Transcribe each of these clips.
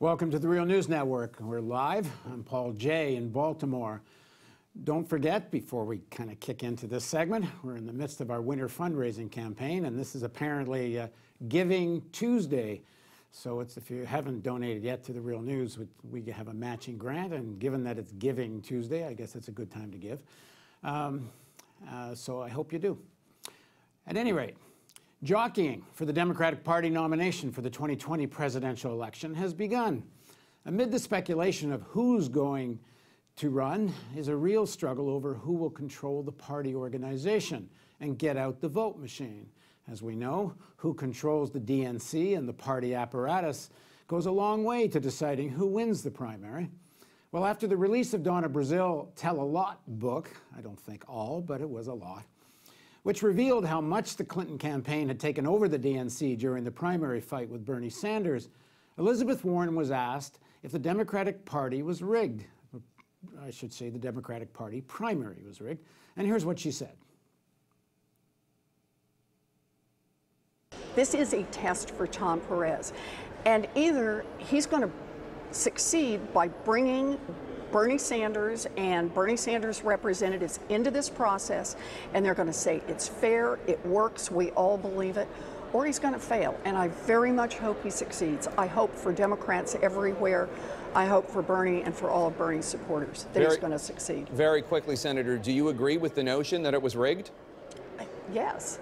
Welcome to the Real News Network. We're live. I'm Paul Jay in Baltimore. Don't forget, before we kind of kick into this segment, we're in the midst of our winter fundraising campaign, and this is apparently Giving Tuesday. So if you haven't donated yet to the Real News, we have a matching grant, and given that it's Giving Tuesday, I guess it's a good time to give. So I hope you do. At any rate, jockeying for the Democratic Party nomination for the 2020 presidential election has begun. Amid the speculation of who's going to run is a real struggle over who will control the party organization and get out the vote machine. As we know, who controls the DNC and the party apparatus goes a long way to deciding who wins the primary. Well, after the release of Donna Brazile Tell a Lot book, I don't think all, but it was a lot, which revealed how much the Clinton campaign had taken over the DNC during the primary fight with Bernie Sanders, Elizabeth Warren was asked if the Democratic Party was rigged. I should say the Democratic Party primary was rigged. And here's what she said. This is a test for Tom Perez. And either he's going to succeed by bringing Bernie Sanders and Bernie Sanders representatives into this process, and they're going to say it's fair, it works, we all believe it, or he's going to fail. And I very much hope he succeeds. I hope for Democrats everywhere. I hope for Bernie and for all of Bernie's supporters that he's going to succeed. Very quickly, Senator, do you agree with the notion that it was rigged? Yes.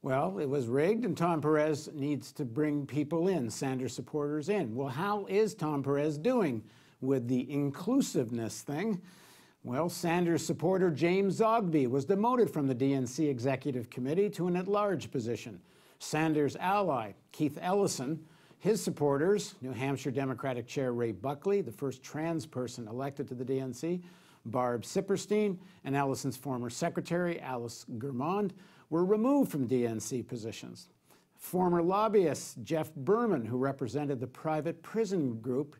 Well, it was rigged, and Tom Perez needs to bring people in, Sanders supporters in. Well, how is Tom Perez doing with the inclusiveness thing? Well, Sanders supporter James Zogby was demoted from the DNC Executive Committee to an at-large position. Sanders' ally, Keith Ellison, his supporters, New Hampshire Democratic Chair Ray Buckley, the first trans person elected to the DNC, Barb Sipperstein, and Ellison's former secretary, Alice Germond, were removed from DNC positions. Former lobbyist Jeff Berman, who represented the private prison group,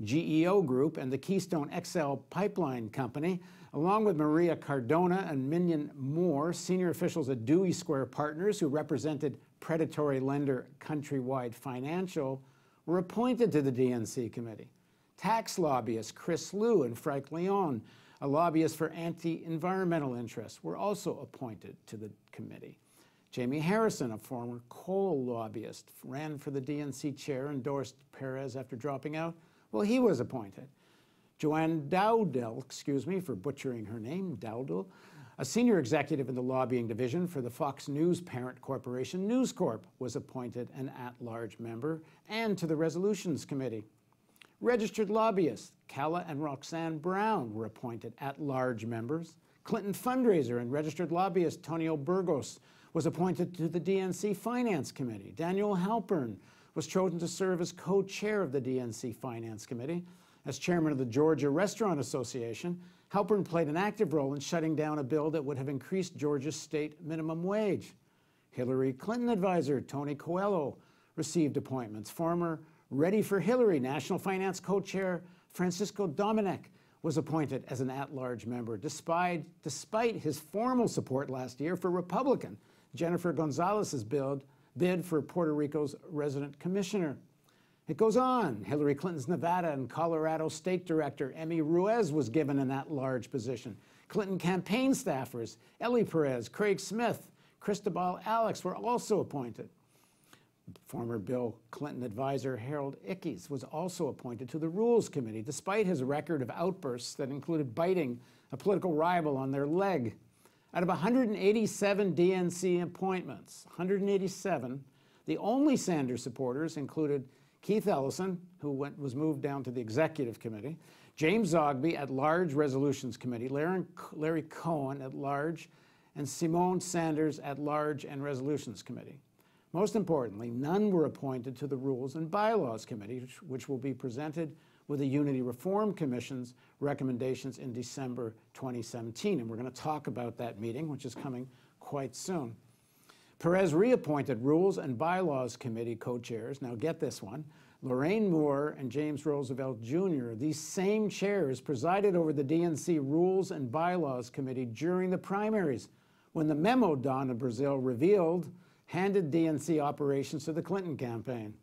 GEO Group, and the Keystone XL Pipeline Company, along with Maria Cardona and Minion Moore, senior officials at Dewey Square Partners, who represented predatory lender Countrywide Financial, were appointed to the DNC committee. Tax lobbyists Chris Liu and Frank Leon, a lobbyist for anti-environmental interests, were also appointed to the committee. Jamie Harrison, a former coal lobbyist, ran for the DNC chair, endorsed Perez after dropping out. Well, he was appointed. Joanne Dowdell, excuse me for butchering her name, Dowdell, a senior executive in the lobbying division for the Fox News parent corporation, News Corp, was appointed an at-large member and to the Resolutions Committee. Registered lobbyists Calla and Roxanne Brown were appointed at-large members. Clinton fundraiser and registered lobbyist Tonio Burgos was appointed to the DNC Finance Committee. Daniel Halpern was chosen to serve as co-chair of the DNC Finance Committee. As chairman of the Georgia Restaurant Association, Halpern played an active role in shutting down a bill that would have increased Georgia's state minimum wage. Hillary Clinton advisor Tony Coelho received appointments. Former Ready for Hillary National Finance co-chair Francisco Dominic was appointed as an at-large member, despite his formal support last year for Republican Jennifer Gonzalez's bid for Puerto Rico's resident commissioner. It goes on. Hillary Clinton's Nevada and Colorado State Director Emmy Ruiz was given an at-large position. Clinton campaign staffers Ellie Perez, Craig Smith, Cristobal Alex were also appointed. Former Bill Clinton advisor Harold Ickes was also appointed to the Rules Committee, despite his record of outbursts that included biting a political rival on their leg. Out of 187 DNC appointments, 187, the only Sanders supporters included Keith Ellison, who was moved down to the Executive Committee, James Zogby at large Resolutions Committee, Larry Cohen at large, and Simone Sanders at large and Resolutions Committee. Most importantly, none were appointed to the Rules and Bylaws Committee, which will be presented with the Unity Reform Commission's recommendations in December 2017. And we're going to talk about that meeting, which is coming quite soon. Perez reappointed Rules and Bylaws Committee co-chairs, now get this one, Lorraine Moore and James Roosevelt Jr. These same chairs presided over the DNC Rules and Bylaws Committee during the primaries, when the memo Donna Brazile revealed handed DNC operations to the Clinton campaign.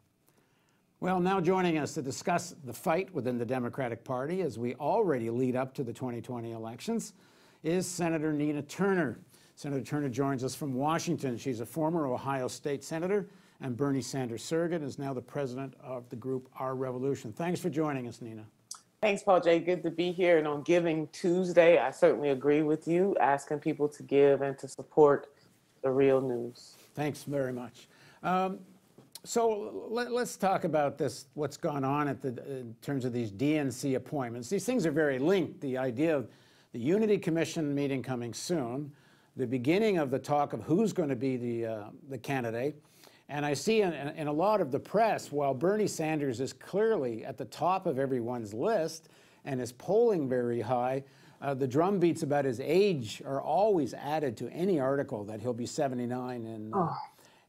Well, now joining us to discuss the fight within the Democratic Party as we already lead up to the 2020 elections is Senator Nina Turner. Senator Turner joins us from Washington. She's a former Ohio State Senator and Bernie Sanders surrogate, and is now the president of the group Our Revolution. Thanks for joining us, Nina. Thanks, Paul J. Good to be here. And on Giving Tuesday, I certainly agree with you, asking people to give and to support the real news. Thanks very much. So let's talk about this, what's gone on in terms of these DNC appointments. These things are very linked. The idea of the Unity Commission meeting coming soon, the beginning of the talk of who's going to be the candidate. And I see in a lot of the press, while Bernie Sanders is clearly at the top of everyone's list and is polling very high, the drumbeats about his age are always added to any article that he'll be 79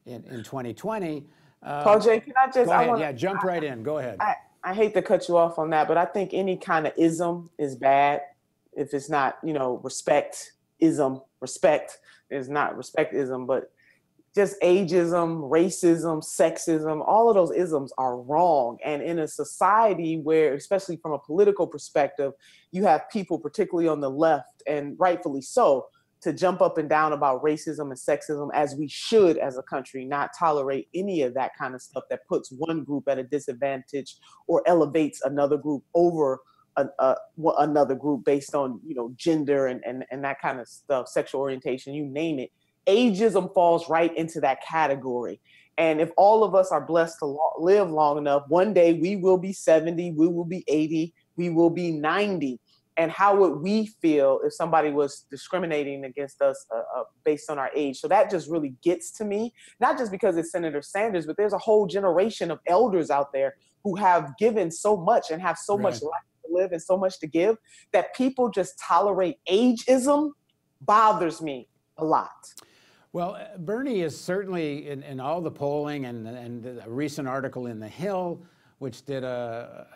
in 2020. Paul J., can I just... Go ahead. Jump right in. Go ahead. I hate to cut you off on that, but I think any kind of ism is bad if it's not, respect-ism. Respect is not respect-ism, but just ageism, racism, sexism, all of those isms are wrong. And in a society where, especially from a political perspective, you have people, particularly on the left, and rightfully so, to jump up and down about racism and sexism, as we should as a country, not tolerate any of that kind of stuff that puts one group at a disadvantage or elevates another group over another group based on, gender and that kind of stuff, sexual orientation, you name it. Ageism falls right into that category. And if all of us are blessed to live long enough, one day we will be 70, we will be 80, we will be 90. And how would we feel if somebody was discriminating against us based on our age? So that just really gets to me, not just because it's Senator Sanders, but there's a whole generation of elders out there who have given so much and have so much life to live and so much to give, that people just tolerate ageism bothers me a lot. Well, Bernie is certainly in all the polling, and a recent article in The Hill, which did a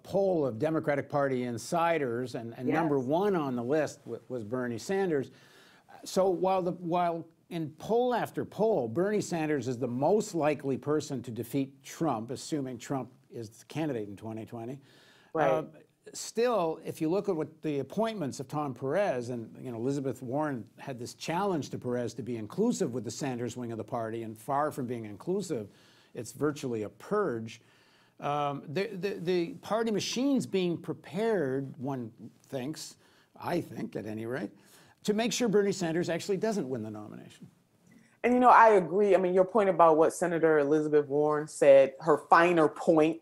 poll of Democratic Party insiders, and yes, number one on the list was Bernie Sanders. So while in poll after poll, Bernie Sanders is the most likely person to defeat Trump, assuming Trump is the candidate in 2020. Right. Still, if you look at what the appointments of Tom Perez, and Elizabeth Warren had this challenge to Perez to be inclusive with the Sanders wing of the party, and far from being inclusive, it's virtually a purge. The party machine's being prepared, one thinks, I think at any rate, to make sure Bernie Sanders actually doesn't win the nomination. And I agree. I mean, your point about what Senator Elizabeth Warren said, her finer point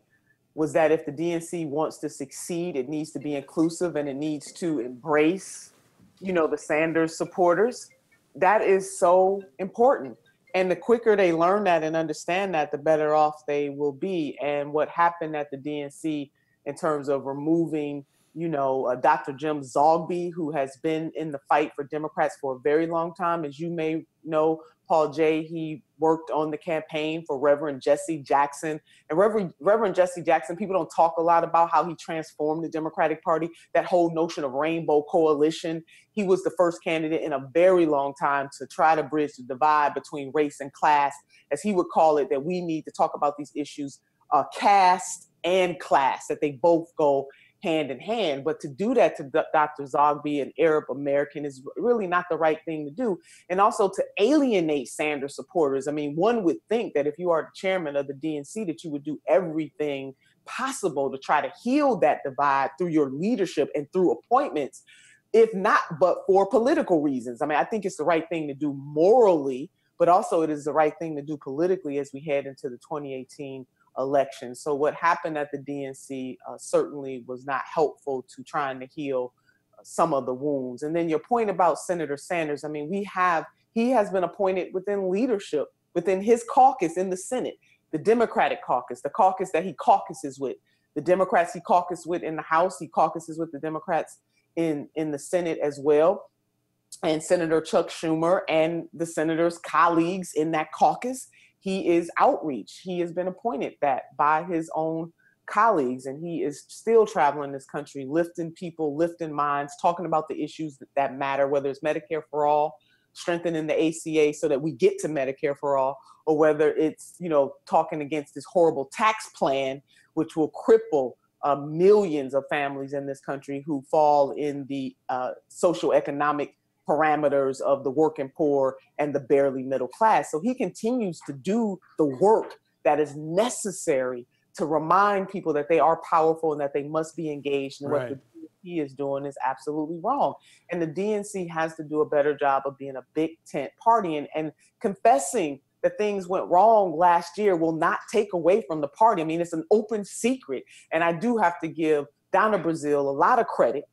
was that if the DNC wants to succeed, it needs to be inclusive and it needs to embrace, the Sanders supporters. That is so important. And the quicker they learn that and understand that, the better off they will be. And what happened at the DNC in terms of removing, Dr. Jim Zogby, who has been in the fight for Democrats for a very long time. As you may know, Paul J., he worked on the campaign for Reverend Jesse Jackson. And Reverend Jesse Jackson, people don't talk a lot about how he transformed the Democratic Party, that whole notion of rainbow coalition. He was the first candidate in a very long time to try to bridge the divide between race and class, as he would call it, that we need to talk about these issues, caste and class, that they both go hand in hand. But to do that to Dr. Zogby, an Arab American, is really not the right thing to do. And also to alienate Sanders supporters. I mean, one would think that if you are the chairman of the DNC, that you would do everything possible to try to heal that divide through your leadership and through appointments, if not but for political reasons. I mean, I think it's the right thing to do morally, but also it is the right thing to do politically as we head into the 2018 election. So what happened at the DNC certainly was not helpful to trying to heal some of the wounds. And then your point about Senator Sanders, I mean, he has been appointed within leadership, within his caucus in the Senate, the Democratic caucus, the caucus that he caucuses with, the Democrats he caucuses with in the House, he caucuses with the Democrats in the Senate as well. And Senator Chuck Schumer and the senator's colleagues in that caucus, he is outreach. He has been appointed that by his own colleagues, and he is still traveling this country, lifting people, lifting minds, talking about the issues that matter, whether it's Medicare for all, strengthening the ACA so that we get to Medicare for all, or whether it's, talking against this horrible tax plan, which will cripple millions of families in this country who fall in the socioeconomic parameters of the working poor and the barely middle class. So he continues to do the work that is necessary to remind people that they are powerful and that they must be engaged. And what the DNC is doing is absolutely wrong. And the DNC has to do a better job of being a big tent party and confessing that things went wrong last year will not take away from the party. I mean, it's an open secret. And I do have to give Donna Brazile a lot of credit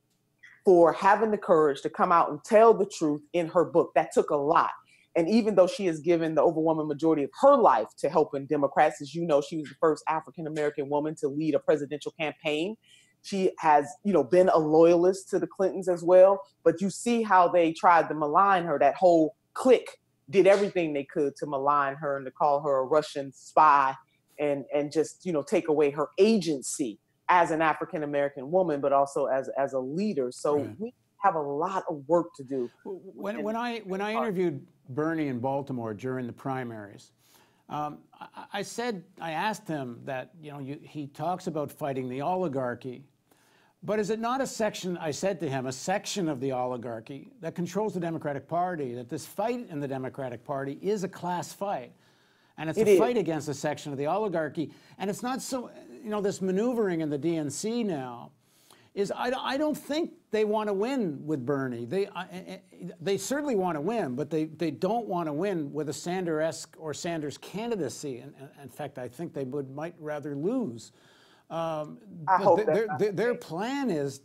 for having the courage to come out and tell the truth in her book. That took a lot. And even though she has given the overwhelming majority of her life to helping Democrats, as you know, she was the first African-American woman to lead a presidential campaign. She has, been a loyalist to the Clintons as well. But you see how they tried to malign her. That whole clique did everything they could to malign her and to call her a Russian spy and just, take away her agency as an African-American woman, but also as a leader. So we have a lot of work to do. When I interviewed Bernie in Baltimore during the primaries, I asked him that, he talks about fighting the oligarchy, but is it not a section, I said to him, a section of the oligarchy that controls the Democratic Party, that this fight in the Democratic Party is a class fight? And it's a fight against a section of the oligarchy. And it's not so, this maneuvering in the DNC now is, I don't think they want to win with Bernie. They certainly want to win, but they don't want to win with a Sanders-esque or Sanders candidacy. And in fact, I think they might rather lose. Their plan is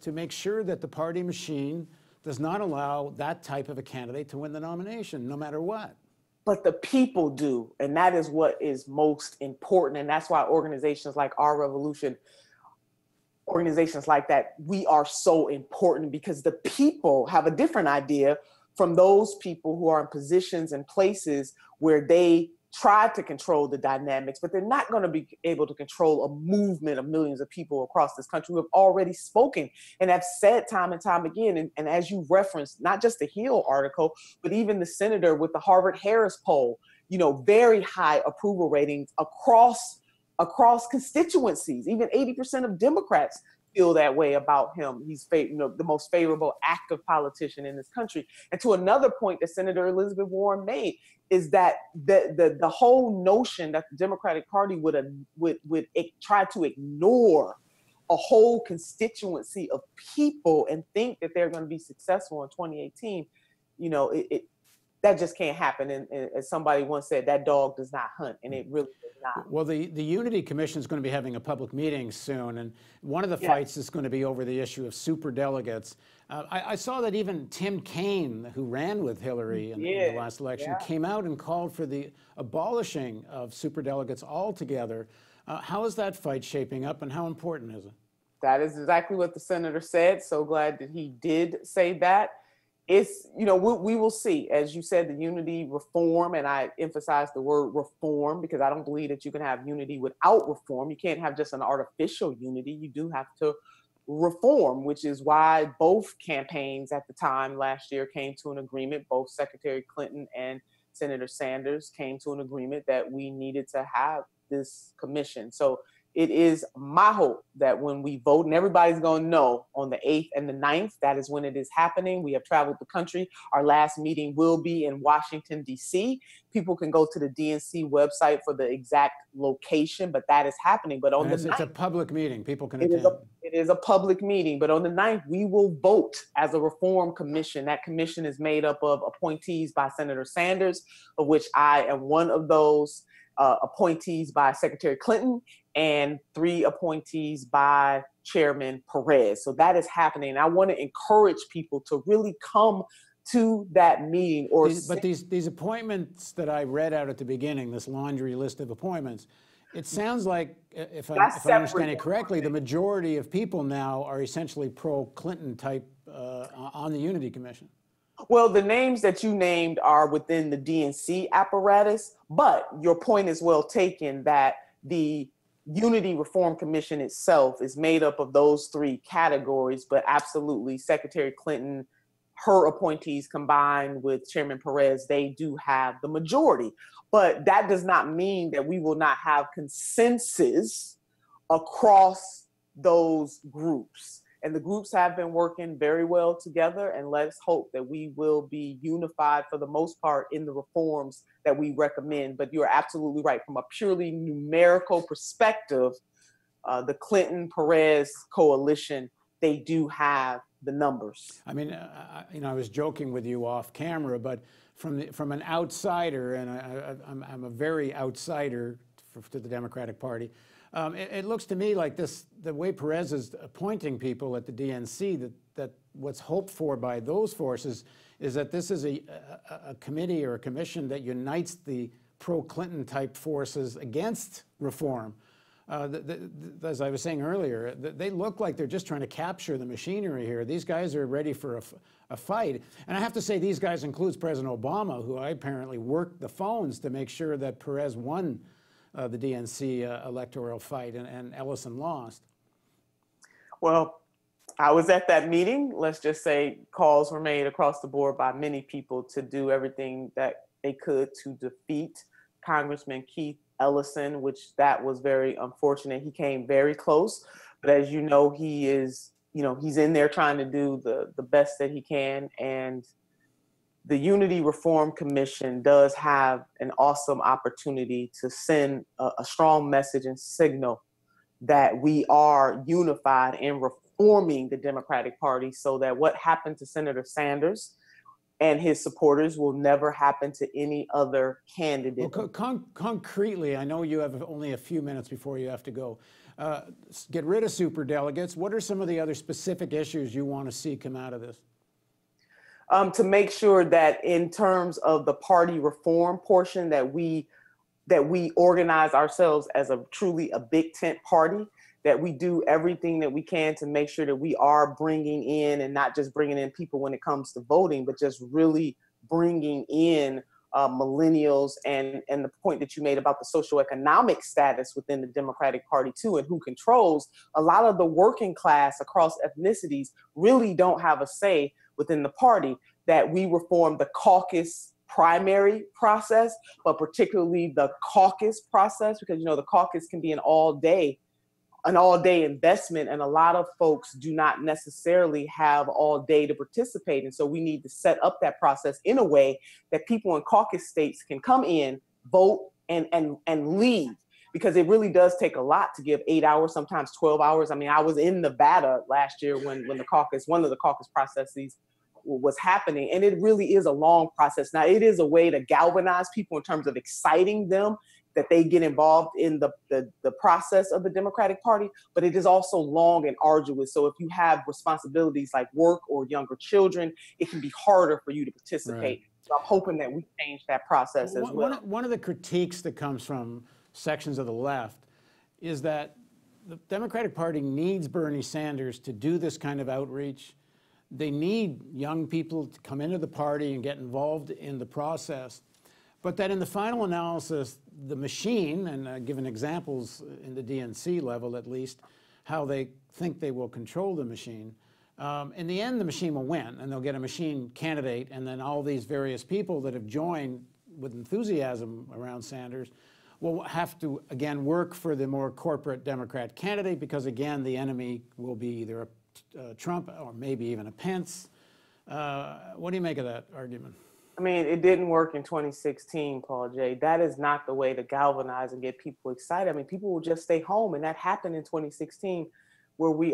to make sure that the party machine does not allow that type of a candidate to win the nomination, no matter what. But the people do, and that is what is most important. And that's why organizations like Our Revolution, organizations like that, we are so important, because the people have a different idea from those people who are in positions and places where they try to control the dynamics, but they're not going to be able to control a movement of millions of people across this country who have already spoken and have said time and time again. And as you referenced, not just the Hill article, but even the senator with the Harvard-Harris poll, very high approval ratings across constituencies. Even 80% of Democrats feel that way about him. He's the most favorable active politician in this country. And to another point that Senator Elizabeth Warren made is that the whole notion that the Democratic Party would try to ignore a whole constituency of people and think that they're going to be successful in 2018, that just can't happen. And as somebody once said, that dog does not hunt, and it really does not. Well, the Unity Commission is going to be having a public meeting soon, and one of the fights is going to be over the issue of superdelegates. I saw that even Tim Kaine, who ran with Hillary in the last election, came out and called for the abolishing of superdelegates altogether. How is that fight shaping up, and how important is it? That is exactly what the senator said. So glad that he did say that. It's, we will see. As you said, the unity reform, and I emphasize the word reform because I don't believe that you can have unity without reform. You can't have just an artificial unity. You do have to reform, which is why both campaigns at the time last year came to an agreement. Both Secretary Clinton and Senator Sanders came to an agreement that we needed to have this commission. So it is my hope that when we vote, and everybody's going to know on the 8th and the 9th, that is when it is happening. We have traveled the country. Our last meeting will be in Washington, D.C. People can go to the DNC website for the exact location, but that is happening. But on the 9th, it's a public meeting. People can attend. It is a public meeting, but on the 9th, we will vote as a reform commission. That commission is made up of appointees by Senator Sanders, of which I am one of those, appointees by Secretary Clinton, and 3 appointees by Chairman Perez. So that is happening. I want to encourage people to really come to that meeting. But these appointments that I read out at the beginning, this laundry list of appointments, it sounds like, if I understand it correctly, the majority of people now are essentially pro-Clinton type on the Unity Commission. Well, the names that you named are within the DNC apparatus, but your point is well taken that the Unity Reform Commission itself is made up of those 3 categories, but absolutely Secretary Clinton her appointees combined with Chairman Perez, they do have the majority. But that does not mean that we will not have consensus across those groups. And the groups have been working very well together, and let's hope that we will be unified for the most part in the reforms that we recommend. But you're absolutely right. From a purely numerical perspective, the Clinton-Perez coalition, they do have the numbers. I mean, I was joking with you off camera, but from an outsider, and I'm a very outsider to the Democratic Party, it looks to me like the way Perez is appointing people at the DNC, that what's hoped for by those forces is that this is a committee or a commission that unites the pro-Clinton type forces against reform. As I was saying earlier, they look like they're just trying to capture the machinery here. These guys are ready for a fight. And I have to say, these guys includes President Obama, who I apparently worked the phones to make sure that Perez won the DNC electoral fight, and Ellison lost. Well, I was at that meeting. Let's just say calls were made across the board by many people to do everything that they could to defeat Congressman Keith Ellison, which that was very unfortunate. He came very close, but as you know, he is, he's in there trying to do the best that he can. And the Unity Reform Commission does have an awesome opportunity to send a strong message and signal that we are unified in reforming the Democratic Party, so that what happened to Senator Sanders and his supporters will never happen to any other candidate. Well, concretely, I know you have only a few minutes before you have to go. Get rid of superdelegates. What are some of the other specific issues you want to see come out of this? To make sure that in terms of the party reform portion, that we organize ourselves as a truly a big tent party, that we do everything that we can to make sure that we are bringing in, and not just bringing in people when it comes to voting, but just really bringing in millennials, and the point that you made about the socioeconomic status within the Democratic Party too, and who controls a lot of the working class across ethnicities really don't have a say within the party. That we reform the caucus primary process, but particularly the caucus process, because the caucus can be an all-day investment, and a lot of folks do not necessarily have all day to participate. And so we need to set up that process in a way that people in caucus states can come in, vote, and leave, because it really does take a lot to give 8 hours, sometimes 12 hours. I mean, I was in Nevada last year when one of the caucus processes was happening, and it really is a long process. Now, it is a way to galvanize people in terms of exciting them, that they get involved in the process of the Democratic Party, but it is also long and arduous. So if you have responsibilities like work or younger children, it can be harder for you to participate. Right. So I'm hoping that we change that process as well. One of the critiques that comes from sections of the left is that the Democratic Party needs Bernie Sanders to do this kind of outreach. They need young people to come into the party and get involved in the process. But that in the final analysis, the machine, and given examples in the DNC level at least, how they think they will control the machine, in the end the machine will win, and they'll get a machine candidate, and then all these various people that have joined with enthusiasm around Sanders will have to, again, work for the more corporate Democrat candidate, because, again, the enemy will be either a Trump or maybe even a Pence. What do you make of that argument? I mean, it didn't work in 2016, Paul J. That is not the way to galvanize and get people excited. I mean, people will just stay home, and that happened in 2016, where we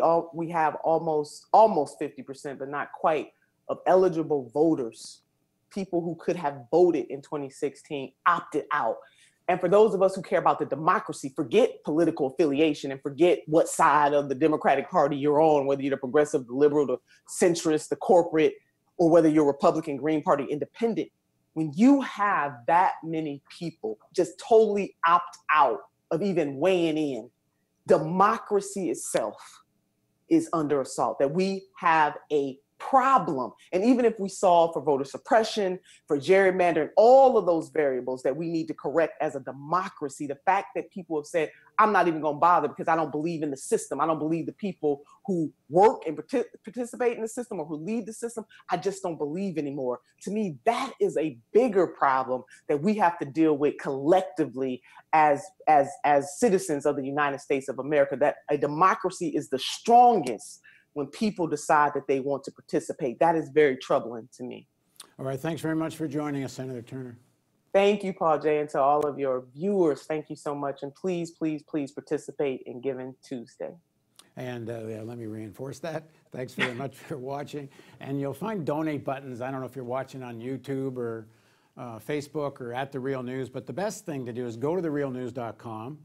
have almost 50%, but not quite, of eligible voters, people who could have voted in 2016, opted out. And for those of us who care about the democracy, forget political affiliation and forget what side of the Democratic Party you're on, whether you're the progressive, the liberal, the centrist, the corporate, or whether you're Republican, Green Party, Independent. When you have that many people just totally opt out of even weighing in, democracy itself is under assault. That we have a problem. And even if we solve for voter suppression, for gerrymandering, all of those variables that we need to correct as a democracy, the fact that people have said, I'm not even going to bother because I don't believe in the system. I don't believe the people who work and participate in the system or who lead the system. I just don't believe anymore. To me, that is a bigger problem that we have to deal with collectively as citizens of the United States of America, that a democracy is the strongest when people decide that they want to participate. That is very troubling to me. All right, thanks very much for joining us, Senator Turner. Thank you, Paul Jay, and to all of your viewers, thank you so much. And please, please, please participate in Giving Tuesday. And yeah, let me reinforce that. Thanks very much for watching. And you'll find donate buttons. I don't know if you're watching on YouTube or Facebook or at The Real News, but the best thing to do is go to therealnews.com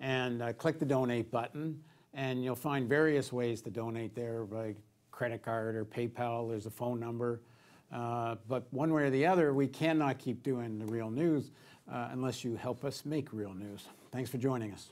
and click the donate button. And you'll find various ways to donate there by credit card or PayPal. There's a phone number. But one way or the other, we cannot keep doing The Real News unless you help us make real news. Thanks for joining us.